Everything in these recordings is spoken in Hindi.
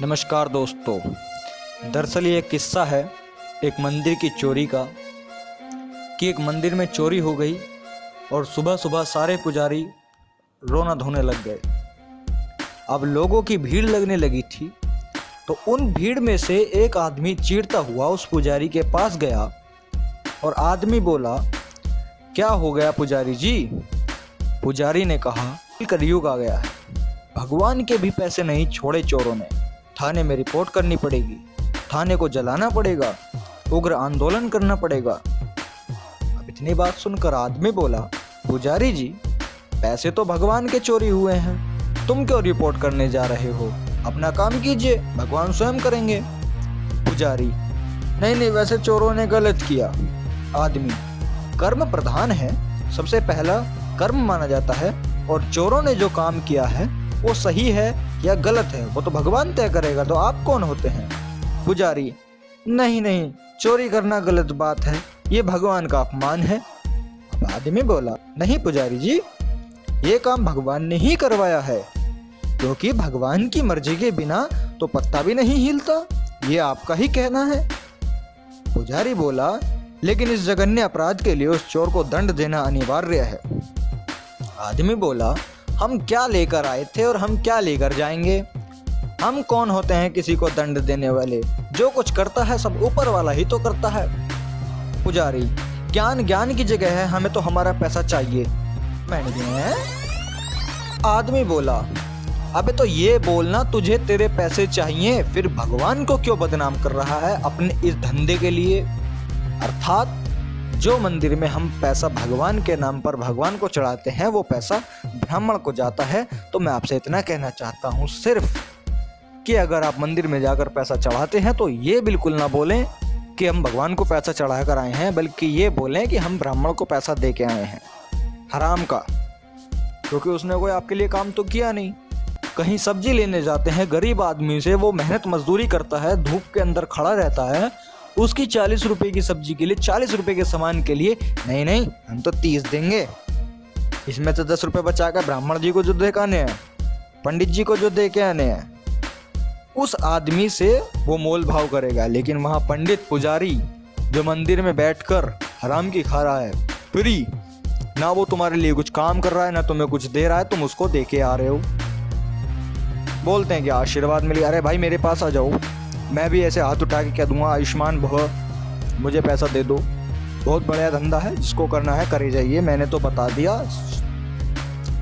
नमस्कार दोस्तों। दरअसल ये एक किस्सा है एक मंदिर की चोरी का कि एक मंदिर में चोरी हो गई और सुबह सुबह सारे पुजारी रोना धोने लग गए। अब लोगों की भीड़ लगने लगी थी तो उन भीड़ में से एक आदमी चीरता हुआ उस पुजारी के पास गया और आदमी बोला, क्या हो गया पुजारी जी? पुजारी ने कहा, कलयुग आ गया है, भगवान के भी पैसे नहीं छोड़े चोरों ने, थाने में रिपोर्ट करनी पड़ेगी, थाने को जलाना पड़ेगा, उग्र आंदोलन करना पड़ेगा। अब इतनी बात सुनकर आदमी बोला, पुजारी जी पैसे तो भगवान के चोरी हुए हैं, तुम क्यों रिपोर्ट करने जा रहे हो? अपना काम कीजिए, भगवान स्वयं करेंगे। पुजारी, नहीं वैसे चोरों ने गलत किया। आदमी, कर्म प्रधान है, सबसे पहला कर्म माना जाता है और चोरों ने जो काम किया है वो सही है या गलत है वो तो भगवान तय करेगा, तो आप कौन होते हैं? पुजारी, नहीं चोरी करना गलत बात है, ये भगवान का अपमान है। अब आदमी बोला, नहीं पुजारी जी, ये काम भगवान ने ही करवाया है, क्योंकि भगवान की मर्जी के बिना तो पत्ता भी नहीं हिलता, ये आपका ही कहना है। पुजारी बोला, लेकिन इस जघन्य अपराध के लिए उस चोर को दंड देना अनिवार्य है। आदमी बोला, हम क्या लेकर आए थे और हम क्या लेकर जाएंगे? हम कौन होते हैं किसी को दंड देने वाले? जो कुछ करता है सब ऊपर वाला ही तो करता है। पुजारी, ज्ञान की जगह है, हमें तो हमारा पैसा चाहिए। मैंने आदमी बोला, अबे तो ये बोलना तुझे तेरे पैसे चाहिए, फिर भगवान को क्यों बदनाम कर रहा है अपने इस धंधे के लिए? अर्थात जो मंदिर में हम पैसा भगवान के नाम पर भगवान को चढ़ाते हैं वो पैसा ब्राह्मण को जाता है। तो मैं आपसे इतना कहना चाहता हूँ सिर्फ कि अगर आप मंदिर में जाकर पैसा चढ़ाते हैं तो ये बिल्कुल ना बोलें कि हम भगवान को पैसा चढ़ा कर आए हैं, बल्कि ये बोलें कि हम ब्राह्मण को पैसा दे के आए हैं हराम का, क्योंकि उसने कोई आपके लिए काम तो किया नहीं। कहीं सब्जी लेने जाते हैं गरीब आदमी से, वो मेहनत मजदूरी करता है, धूप के अंदर खड़ा रहता है, उसकी 40 रुपए की सब्जी के लिए, 40 रुपए के सामान के लिए नहीं हम तो 30 देंगे, इसमें से 10 रुपए बचाकर ब्राह्मण जी को जो दे के आने हैं, पंडित जी को जो दे के आने हैं, उस आदमी से वो मोल भाव करेगा। लेकिन वहाँ पंडित पुजारी जो मंदिर में बैठकर हराम की खा रहा है फ्री, ना वो तुम्हारे लिए कुछ काम कर रहा है, ना तुम्हें कुछ दे रहा है, तुम उसको दे के आ रहे हो। बोलते हैं कि आशीर्वाद मिली, अरे भाई मेरे पास आ जाओ, मैं भी ऐसे हाथ उठा के क्या दूंगा, आयुष्मान भव, मुझे पैसा दे दो। बहुत बढ़िया धंधा है, जिसको करना है करे जाइए, मैंने तो बता दिया,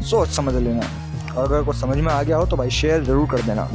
सोच समझ लेना। और अगर कुछ समझ में आ गया हो तो भाई शेयर ज़रूर कर देना।